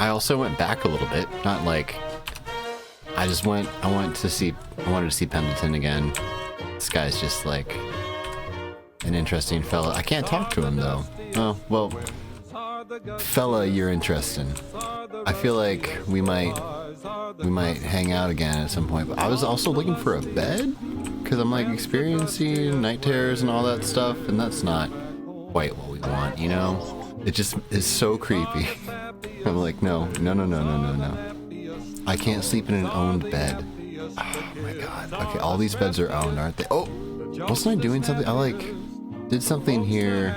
I also went back a little bit. Not like I wanted to see Pendleton again. This guy's just like an interesting fella. I can't talk to him though. Oh, well, fella, you're interesting. I feel like we might hang out again at some point. But I was also looking for a bed because I'm like experiencing night terrors and all that stuff, and that's not quite what we want, you know? It just is so creepy. I'm like, no. I can't sleep in an owned bed. Oh my god. Okay, all these beds are owned, aren't they? Oh! Wasn't I doing something? I like did something here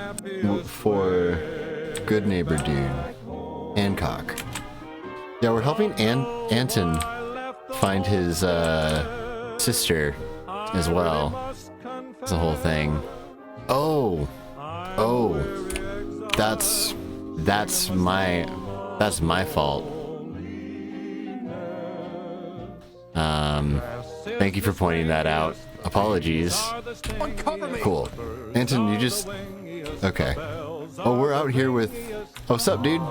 for good neighbor dude. Hancock. Yeah, we're helping Anton find his sister as well. It's the whole thing. Oh! That's my fault. Thank you for pointing that out. Apologies. Cool. Anton, you just... Okay. Oh, we're out here with... Oh, what's up, dude?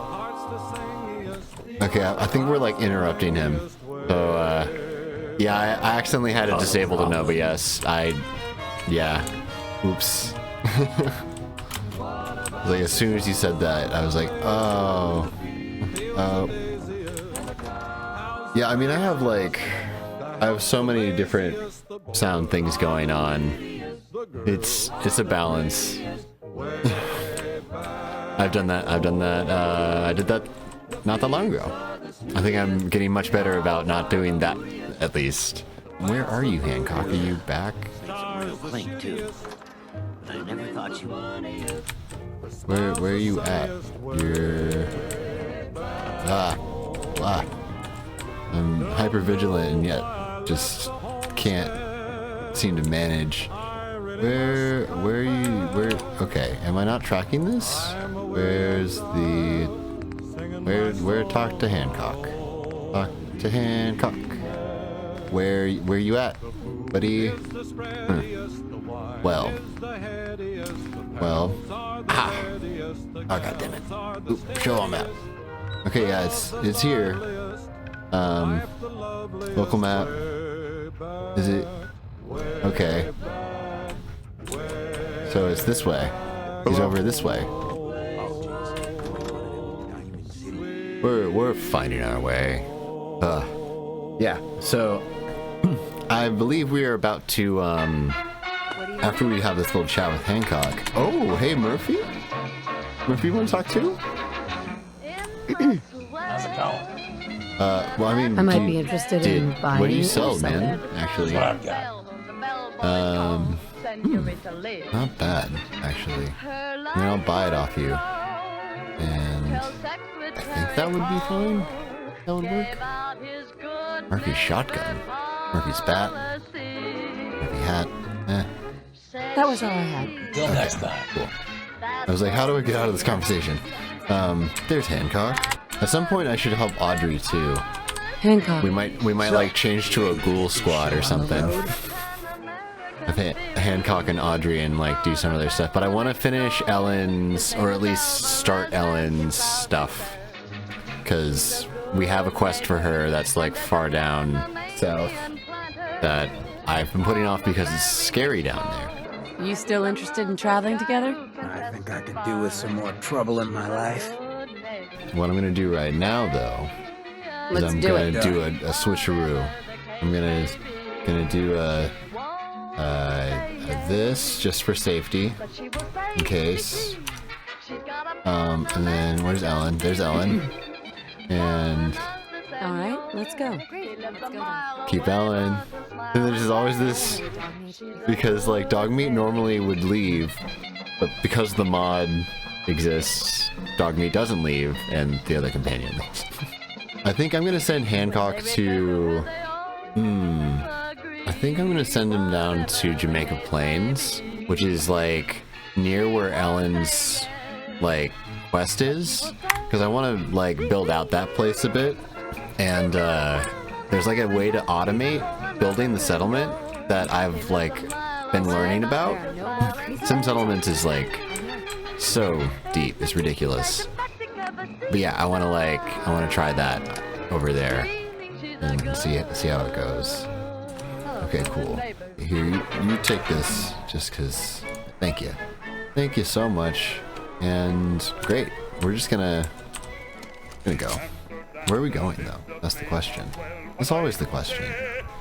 Okay, I think we're like interrupting him. So, yeah, I accidentally had it disabled to no, but yes, yeah. Oops. Like, as soon as you said that, I was like, oh. Yeah, I mean, I have so many different sound things going on. It's a balance. I've done that. I did that not that long ago. I think I'm getting much better about not doing that, at least. Where are you, Hancock? Are you back? Link too. I never thought you would. Where are you at? You're... I'm hyper vigilant and yet just can't seem to manage. Where are you? Okay, am I not tracking this? Where's the... Where talk to Hancock? Talk to Hancock. Where you at, buddy? Well. Oh, god damn it. Oop, show him out. Okay, guys, it's here. Local map. Is it? Okay. So it's this way. He's over this way. We're finding our way. Yeah, so I believe we are about to, after we have this little chat with Hancock. Oh, hey, Murphy? Murphy, you want to talk too? How's it going? Well, I mean, I might be interested in buying. What do you sell, man? Actually, That's what I've got. not bad, actually. I mean, I'll buy it off you, and I think that would be fine. That would work. Murphy's shotgun, Murphy's bat, Murphy hat. That was all I had. Till next time. Cool. I was like, how do I get out of this conversation? There's Hancock. At some point, I should help Audrey too. Hancock. We might like change to a ghoul squad or something. I think Hancock and Audrey and like do some of their stuff. But I want to finish Ellen's, or at least start Ellen's stuff, because we have a quest for her that's like far down south that I've been putting off because it's scary down there. You still interested in traveling together? I think I could do with some more trouble in my life. What I'm gonna do right now, though, is Let's I'm do gonna it. do a switcheroo. I'm gonna do a this just for safety, in case. And then where's Ellen? There's Ellen. And All right, let's go. keep Ellen. And there's always this, because like dog meat normally would leave, but because the mod exists, dog meat doesn't leave, and the other companion leaves. I think I'm gonna send Hancock to... I think I'm gonna send him down to Jamaica Plains, which is like near where Ellen's like quest is, because I want to like build out that place a bit, and there's like a way to automate building the settlement that I've like been learning about. Sim Settlement is like so deep, it's ridiculous. But yeah, I want to try that over there and see how it goes. Okay, cool. Here, you take this just because. Thank you so much. And great. We're just gonna go. Where are we going though? That's the question. That's always the question.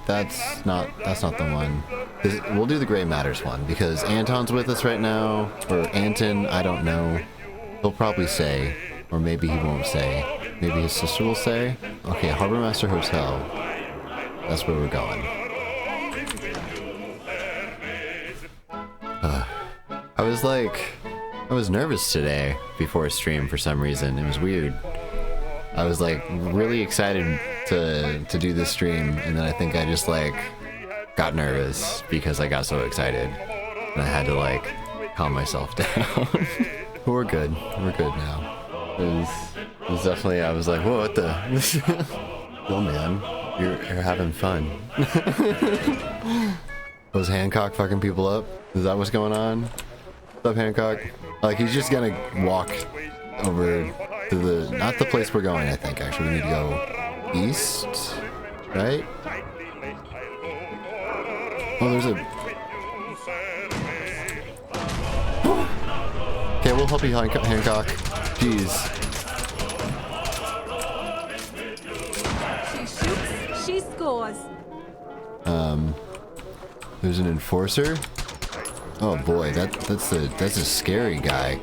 That's not the one. We'll do the Gray Matters one because Anton's with us right now, or Anton, I don't know. He'll probably say, or maybe he won't say. Maybe his sister will say. Okay, Harbormaster Hotel. That's where we're going. I was nervous today before a stream for some reason. It was weird. I was like really excited to do this stream, and then I think I just like got nervous because I got so excited, and I had to like calm myself down. We're good now. It was definitely, I was like, whoa, what the? Oh man, you're having fun. Was Hancock fucking people up? Is that what's going on? What's up, Hancock? Like, he's just gonna walk over to the, not the place we're going, I think, actually. We need to go east, right? Oh, there's a... Okay, we'll help you, Hancock. Jeez. She shoots, she scores. There's an enforcer? Oh boy, that's a scary guy.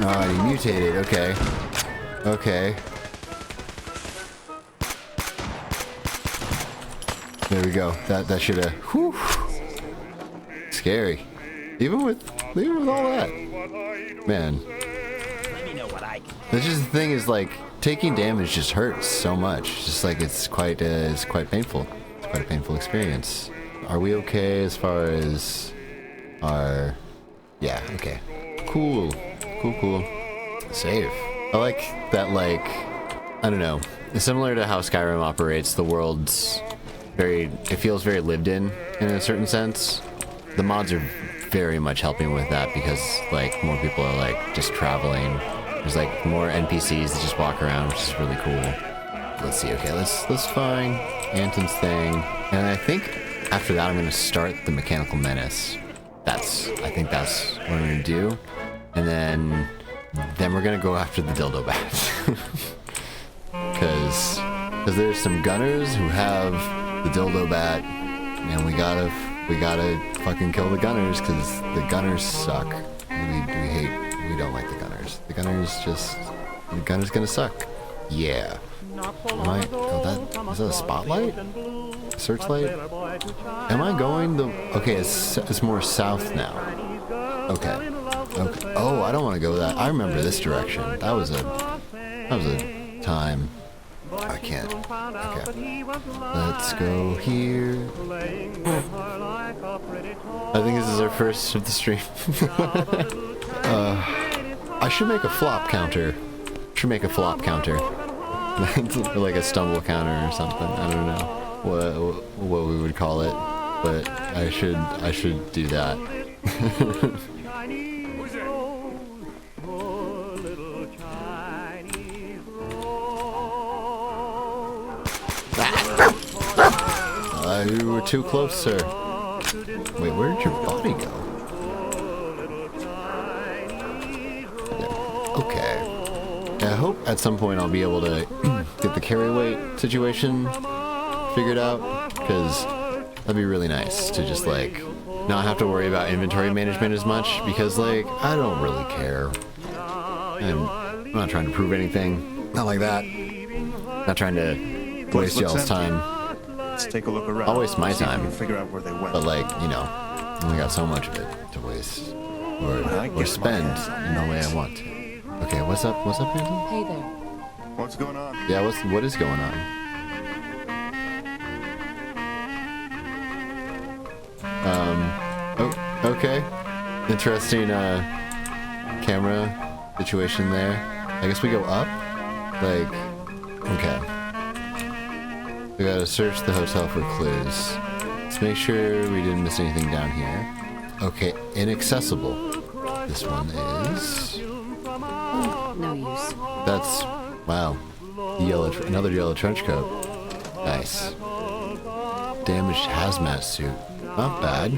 Oh, he mutated, okay. Okay. There we go. That should have. Whew. Scary. Even with all that. Man. That's just the thing, is like taking damage just hurts so much. Just like it's quite painful. It's quite a painful experience. Are we okay as far as our? Yeah. Okay. Cool. Save. I like that. Like, I don't know. Similar to how Skyrim operates, the world's it feels very lived in a certain sense. The mods are very much helping with that because like more people are like just traveling. There's like more NPCs that just walk around, which is really cool. Let's see. Okay, let's find Anton's thing, and I think after that I'm gonna start the Mechanical Menace. I think that's what I'm gonna do, and then we're gonna go after the dildo bats. Because there's some gunners who have the dildo bat, and we gotta fucking kill the gunners because the gunners suck. We don't like the gunners. The gunners gonna suck. Yeah. Is that a spotlight? Searchlight? Am I going okay, it's more south now. Okay. Oh, I don't want to go that. I remember this direction. That was a time. I can't. Okay. Let's go here. I think this is our first of the stream. I should make a flop counter. Like a stumble counter or something. I don't know what we would call it, but I should do that. You were too close, sir. Wait, where did your body go? Okay. I hope at some point I'll be able to get the carry weight situation figured out, because that'd be really nice to just like not have to worry about inventory management as much, because like I don't really care. I'm not trying to prove anything. Not like that. Not trying to waste y'all's time. Let's take a look around. I'll waste my time, Figure out where they went. but like, you know, I only got so much of it to waste or spend in the way I want to. Okay, what's up, Anton? Hey there. What's going on? Yeah, what is going on? Oh, okay. Interesting camera situation there. I guess we go up. Like, okay. We gotta search the hotel for clues. Let's make sure we didn't miss anything down here. Okay, inaccessible. This one is... No use. That's... wow. Another yellow trench coat. Nice. Damaged hazmat suit. Not bad.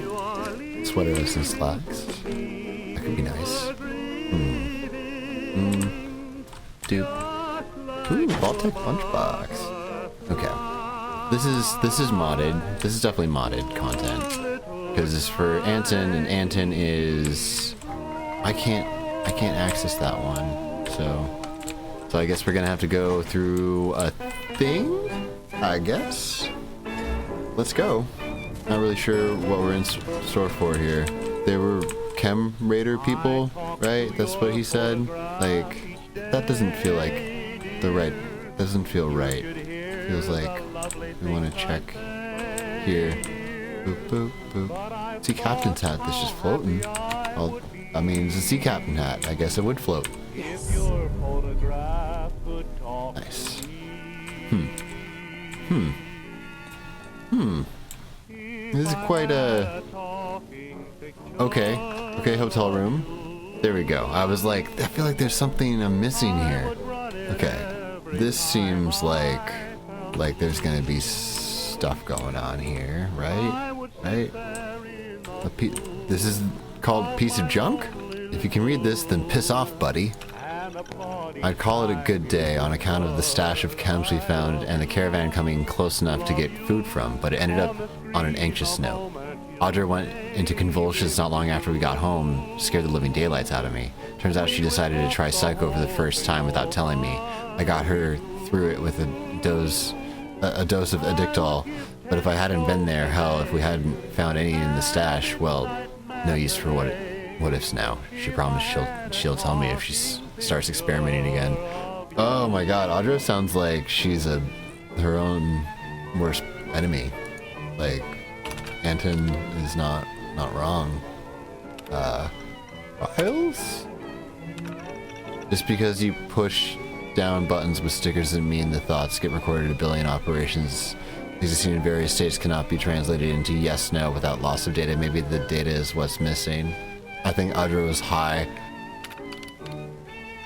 Sweaterless and slacks. That could be nice. Dupe. Ooh, Baltic lunchbox. Okay. This is modded. This is definitely modded content. Because it's for Anton, and Anton is... I can't access that one. So I guess we're gonna have to go through a thing? I guess? Let's go. Not really sure what we're in store for here. They were Chem Raider people, right? That's what he said? Like, that doesn't feel like the right... doesn't feel right. Feels like we want to check here. Boop, boop, boop. Sea captain's hat that's just floating. Well, I mean, it's a sea captain hat. I guess it would float. Nice. This is quite a... Okay, hotel room. There we go. I was like, I feel like there's something I'm missing here. Okay. This seems like there's gonna be stuff going on here, right? Right? This is called Piece of Junk? If you can read this, then piss off, buddy. I'd call it a good day on account of the stash of chems we found and the caravan coming close enough to get food from, but it ended up on an anxious note. Audra went into convulsions not long after we got home, scared the living daylights out of me. Turns out she decided to try Psycho for the first time without telling me. I got her through it with a dose of Addictol, but if I hadn't been there, hell, if we hadn't found any in the stash, well, no use for what ifs now. She promised she'll tell me if she starts experimenting again. Oh my god, Audra sounds like she's her own worst enemy. Like, Anton is not wrong. Files? Just because you push down buttons with stickers doesn't mean the thoughts get recorded. A billion operations existing in various states cannot be translated into yes, no without loss of data. Maybe the data is what's missing. I think Audra was high.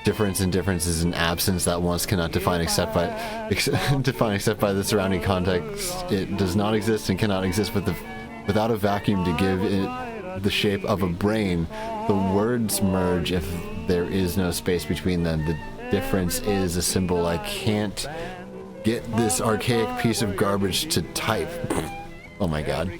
Difference in difference is an absence that once cannot define except by the surrounding context. It does not exist and cannot exist without a vacuum to give it the shape of a brain. The words merge if there is no space between them. The difference is a symbol. I can't get this archaic piece of garbage to type. Oh my god.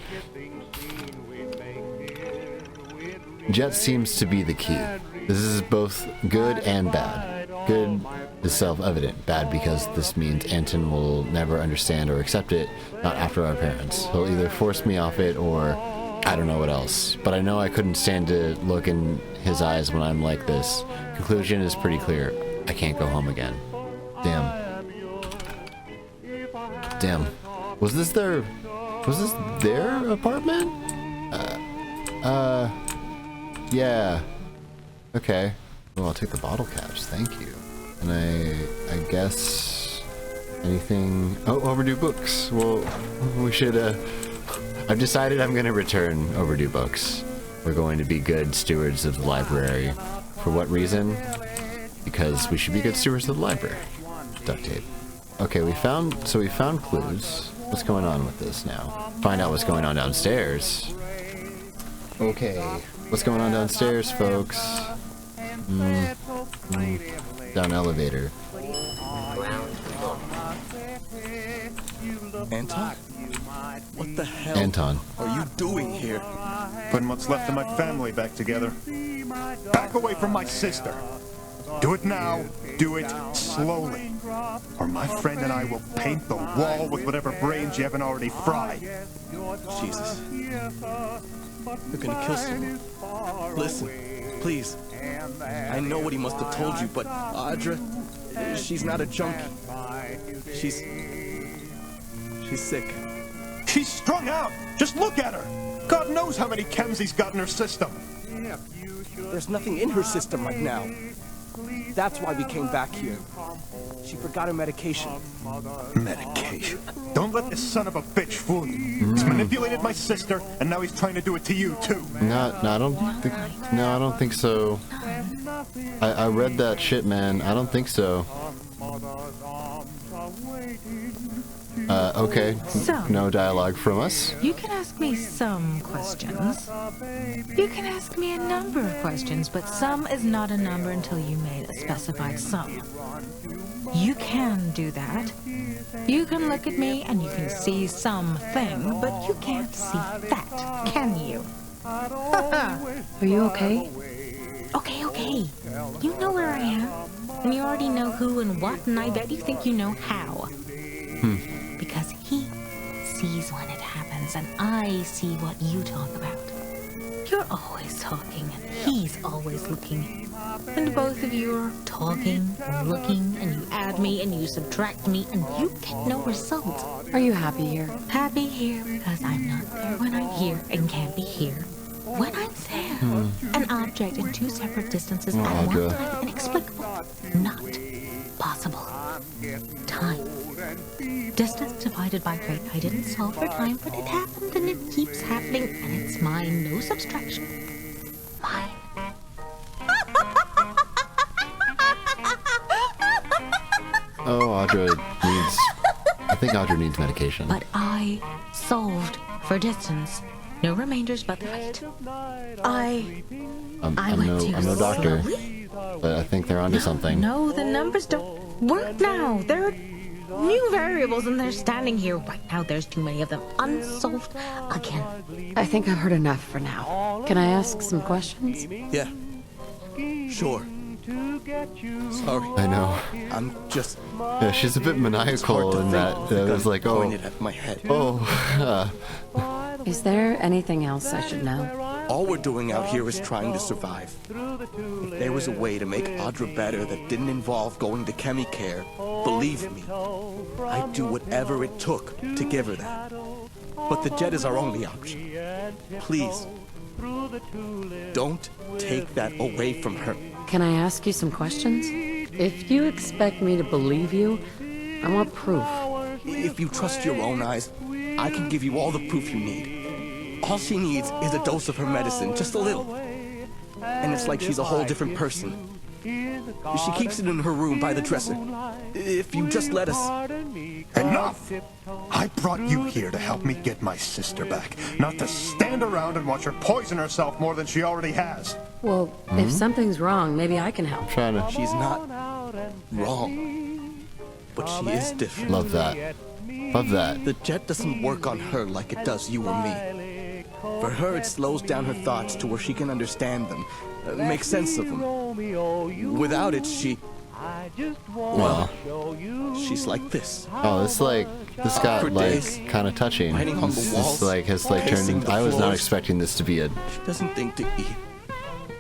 Jet seems to be the key. This is both good and bad. Good is self-evident. Bad because this means Anton will never understand or accept it, not after our parents. He'll either force me off it or I don't know what else. But I know I couldn't stand to look in his eyes when I'm like this. Conclusion is pretty clear. I can't go home again. Damn. Was this their apartment? Yeah. Okay. Well, I'll take the bottle caps, thank you. And I guess anything... Oh, overdue books. Well, we should, I've decided I'm gonna return overdue books. We're going to be good stewards of the library. For what reason? Because we should be good stewards of the library. Duct tape. Okay, we found clues. What's going on with this now? Find out what's going on downstairs. Okay. What's going on downstairs, folks? Down elevator. Anton? What the hell Anton. are you doing here? Putting what's left of my family back together. Back away from my sister. Do it now. Do it slowly. Or my friend and I will paint the wall with whatever brains you haven't already fried. Jesus. You're gonna kill someone. Listen, please. I know what he must have told you, but Audra, she's not a junkie. She's sick. She's strung out. Just look at her. God knows how many chems he's got in her system. There's nothing in her system right now. That's why we came back here. She forgot her medication. Medication. Don't let this son of a bitch fool you. He's manipulated my sister, and now he's trying to do it to you too. No, I don't think so. I read that shit, man. I don't think so. Okay. So, No dialogue from us. you can ask me some questions. You can ask me a number of questions, but some is not a number until you made a specified sum. You can do that. You can look at me and you can see something, but you can't see that, can you? Are you okay? Okay. You know where I am, and you already know who and what, and I bet you think you know how. Because he sees when it happens, and I see what you talk about. You're always talking, and he's always looking. And both of you are talking, and looking, and you add me, and you subtract me, and you get no result. Are you happy here? Happy here because I'm not there when I'm here, and can't be here when I'm there. An object in two separate distances at one time, inexplicable, not possible. Time. Distance divided by rate. I didn't solve for time, but it happened and it keeps happening, and it's mine, no subtraction. Mine. Oh, I think Audra needs medication. But I solved for distance. No remainders but the rate. I I'm went too no doctor, slowly. but I think they're onto something. No, the numbers don't work now. There are new variables and they're standing here right now. There's too many of them. Unsolved again. I think I've heard enough for now. Can I ask some questions? Yeah. Sure. Sorry. I know. I'm just Yeah, she's a bit maniacal in that. It was like, oh, pointed at my head. Is there anything else I should know? All we're doing out here is trying to survive. If there was a way to make Audra better that didn't involve going to chemi care, believe me, I'd do whatever it took to give her that. But the jet is our only option. Please, don't take that away from her. Can I ask you some questions? If you expect me to believe you, I want proof. If you trust your own eyes, I can give you all the proof you need. All she needs is a dose of her medicine, just a little. And it's like she's a whole different person. She keeps it in her room by the dresser. If you just let us... Enough! I brought you here to help me get my sister back, not to stand around and watch her poison herself more than she already has. Well, if something's wrong, maybe I can help. trying to She's not wrong. But she is different. love that. Love that. The jet doesn't work on her like it does you or me. For her, it slows down her thoughts to where she can understand them, make sense of them. Without it, Well, she's like this. oh, this got For days, kind of touching. writing on the This walls, has pacing turned. the I was not floors. expecting this to be a She doesn't think to eat.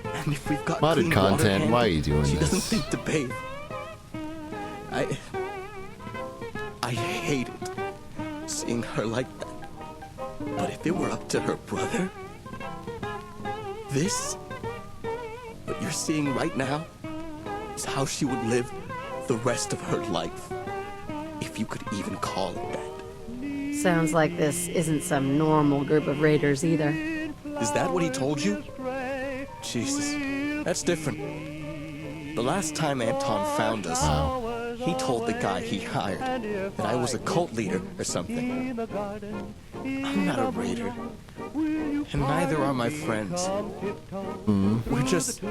And if we've got modded clean water content. handy, Why are you doing she this? doesn't think to bathe. I hate it, seeing her like that. But if it were up to her brother, this, what you're seeing right now, is how she would live the rest of her life. If you could even call it that. Sounds like this isn't some normal group of raiders either. Is that what he told you? Jesus, that's different. The last time Anton found us, he told the guy he hired that I was a cult leader or something. I'm not a raider, and neither are my friends. We're just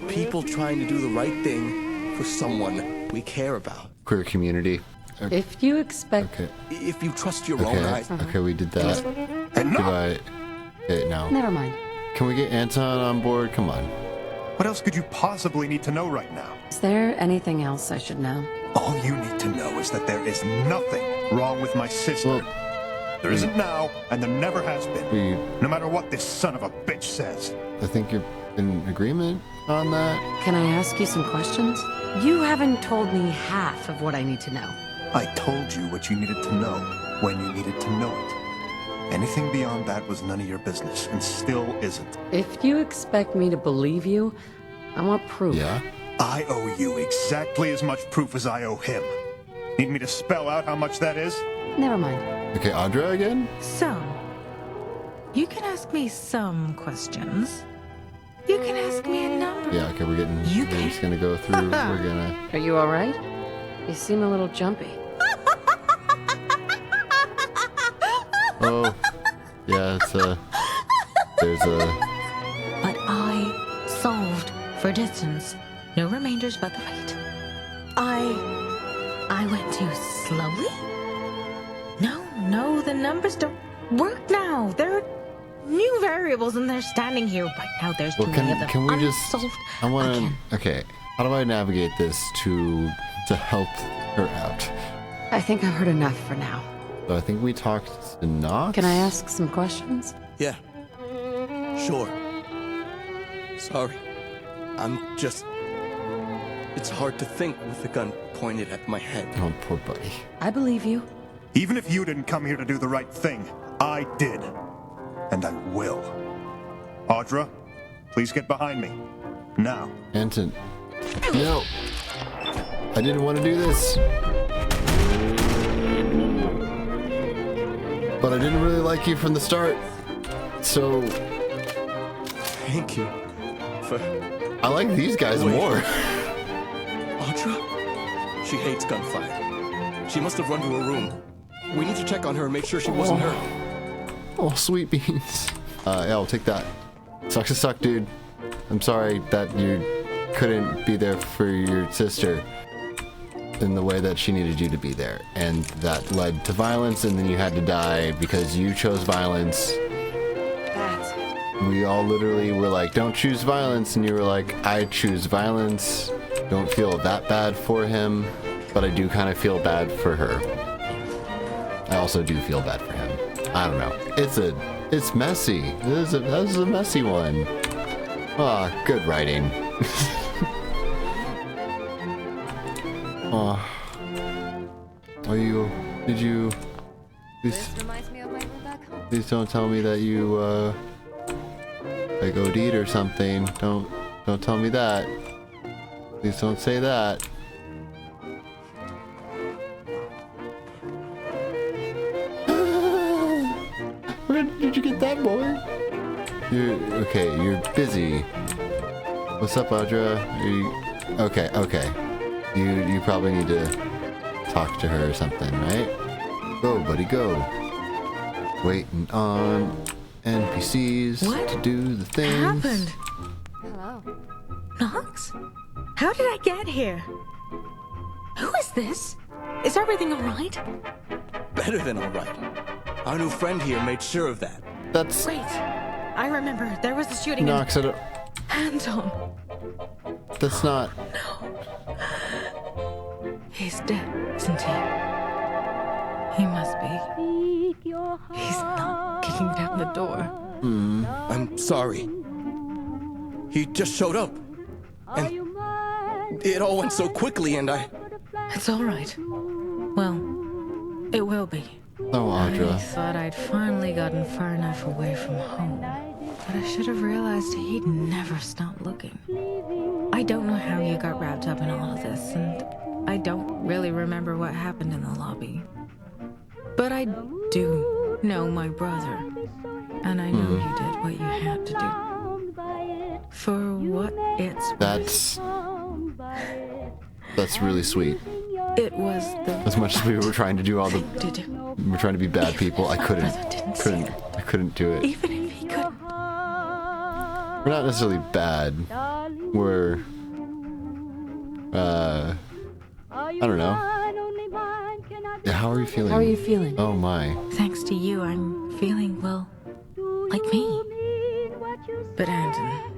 people trying to do the right thing for someone we care about. queer community. If you expect... Okay. If you trust your own eyes, Okay, we did that. Enough! No. Never mind. Can we get Anton on board? Come on. What else could you possibly need to know right now? Is there anything else I should know? All you need to know is that there is nothing wrong with my sister. Well, There isn't now, and there never has been. we. No matter what this son of a bitch says. I think you're in agreement on that. Can I ask you some questions? You haven't told me half of what I need to know. I told you what you needed to know, when you needed to know it. Anything beyond that was none of your business, and still isn't. If you expect me to believe you, I want proof. Yeah. I owe you exactly as much proof as I owe him. Need me to spell out how much that is? Never mind. Okay, Audra again? So, you can ask me some questions. You can ask me a number. Yeah, okay, we're just gonna go through, we're gonna... Are you all right? You seem a little jumpy. Oh, yeah, there's a... But I solved for distance. No remainders but the fate. I went too slowly? No, the numbers don't work now. There are new variables and they're standing here right now. There's too many of them. Can we just... Unsolved I want again. to... Okay, how do I navigate this to help her out? I think I've heard enough for now. So I think we talked to Knox? Can I ask some questions? Yeah. Sure. Sorry. I'm just... It's hard to think with a gun pointed at my head. Oh, poor buddy. I believe you. Even if you didn't come here to do the right thing, I did. And I will. Audra, please get behind me. Now. Anton. No! I didn't want to do this. But I didn't really like you from the start. So... Thank you for... I like these guys Wait. more. Audra? She hates gunfire. She must have run to her room. We need to check on her and make sure she wasn't hurt. Oh, sweet beans. Yeah, I'll take that. Sucks to suck, dude. I'm sorry that you couldn't be there for your sister in the way that she needed you to be there. And that led to violence, and then you had to die because you chose violence. We all literally were like, don't choose violence, and you were like, I choose violence. Don't feel that bad for him, but I do kind of feel bad for her. I also do feel bad for him. I don't know. It's messy. This is a messy one. Ah, good writing. Oh. Please don't tell me that you, like OD'd or something. Don't tell me that. Please don't say that. Where did you get that, boy? You're busy. What's up, Audra? Okay. You probably need to talk to her or something, right? Go, buddy, go. Waiting on NPCs to do the things. What happened? Hello. Knox? How did I get here? Who is this? Is everything alright? Better than all right. Our new friend here made sure of that. That's Wait, I remember. There was a shooting Knox. I don't. Anton. That's not. He's dead, isn't he? He must be. He's not kicking down the door. I'm sorry. He just showed up. And it all went so quickly and I... It's all right. Well, it will be. Oh, I Audra. thought I'd finally gotten far enough away from home. But I should have realized he'd never stop looking. I don't know how you got wrapped up in all of this, and I don't really remember what happened in the lobby. But I do know my brother, and I know you did what you had to do. For what it's That's really sweet. it was the As much as we were trying to do all the, thing to do. we were trying to be bad people. I couldn't Brother I couldn't do it. Even if he could. We're not necessarily bad. We're I don't know. Yeah, how are you feeling? How are you feeling? Oh my. Thanks to you, I'm feeling, well, like me. But Anton,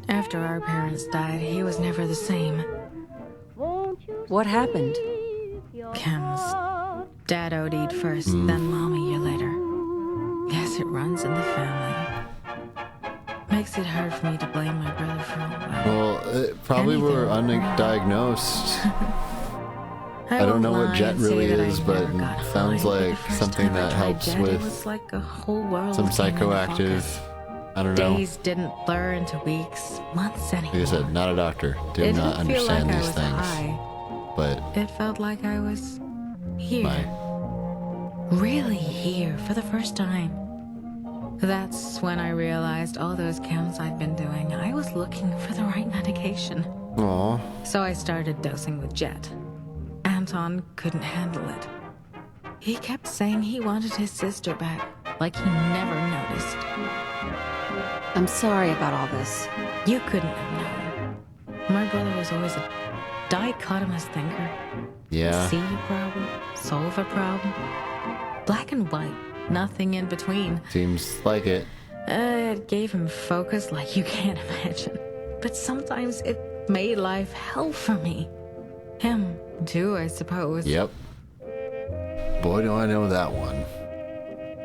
after our parents died, he was never the same. What happened? Cam's dad OD'd first, then Mom a year later. Guess it runs in the family. Makes it hard for me to blame my brother for all that. Well, it probably were undiagnosed. I don't know what jet really is, but it sounds like something that helps with like a whole world some came into psychoactive focus. I don't know. Days didn't blur into weeks, months anymore. Like I said, not a doctor. Do It not didn't feel like understand I these was things. high. But It felt like I was here. my, Really here for the first time. That's when I realized all those counts I'd been doing, I was looking for the right medication. aw, So I started dosing with Jet. Anton couldn't handle it. He kept saying he wanted his sister back, like he never noticed. I'm sorry about all this. You couldn't have known. My brother was always a dichotomous thinker. yeah. See a problem, solve a problem. Black and white, nothing in between. Seems like it. It gave him focus like you can't imagine. But sometimes it made life hell for me. Him, too, I suppose. Yep. Boy, do I know that one.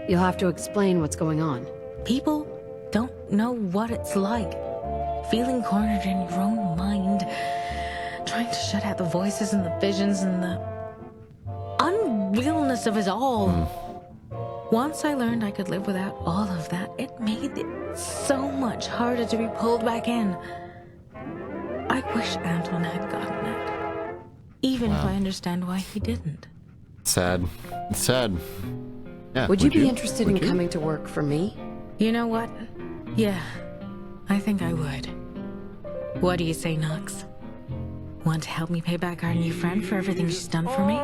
You'll have to explain what's going on. People don't know what it's like. Feeling cornered in your own mind. Trying to shut out the voices and the visions and the unrealness of it all. Once I learned I could live without all of that, it made it so much harder to be pulled back in. I wish Anton had gotten it. Even if I understand why he didn't. Sad. It's sad. Yeah. Would you be interested in coming to work for me? You know what? Yeah, I think I would. What do you say, Knox? Want to help me pay back our new friend for everything she's done for me?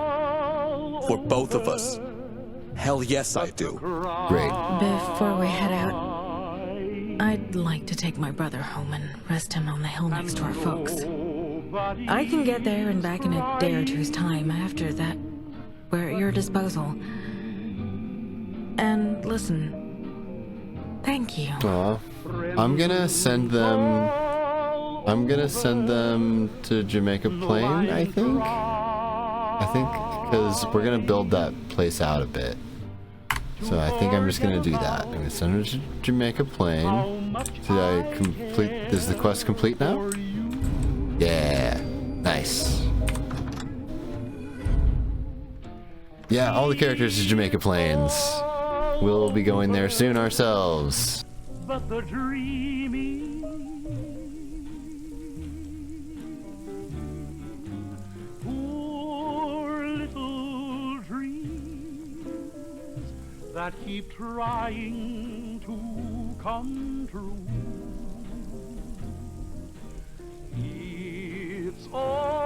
For both of us. Hell yes, I do. Great. Before we head out, I'd like to take my brother home and rest him on the hill next to our folks. I can get there and back in a day or two's time. After that, we're at your disposal. And listen, thank you. Aw. I'm gonna send them to Jamaica Plain, I think. Because we're gonna build that place out a bit. So I think I'm just gonna do that. I'm gonna send her to Jamaica Plain. Did I complete? Is the quest complete now? Yeah. Nice. Yeah, all the characters to Jamaica Plains. We'll be going there soon ourselves. But the dreaming, poor little dreams that keep trying to come true. It's all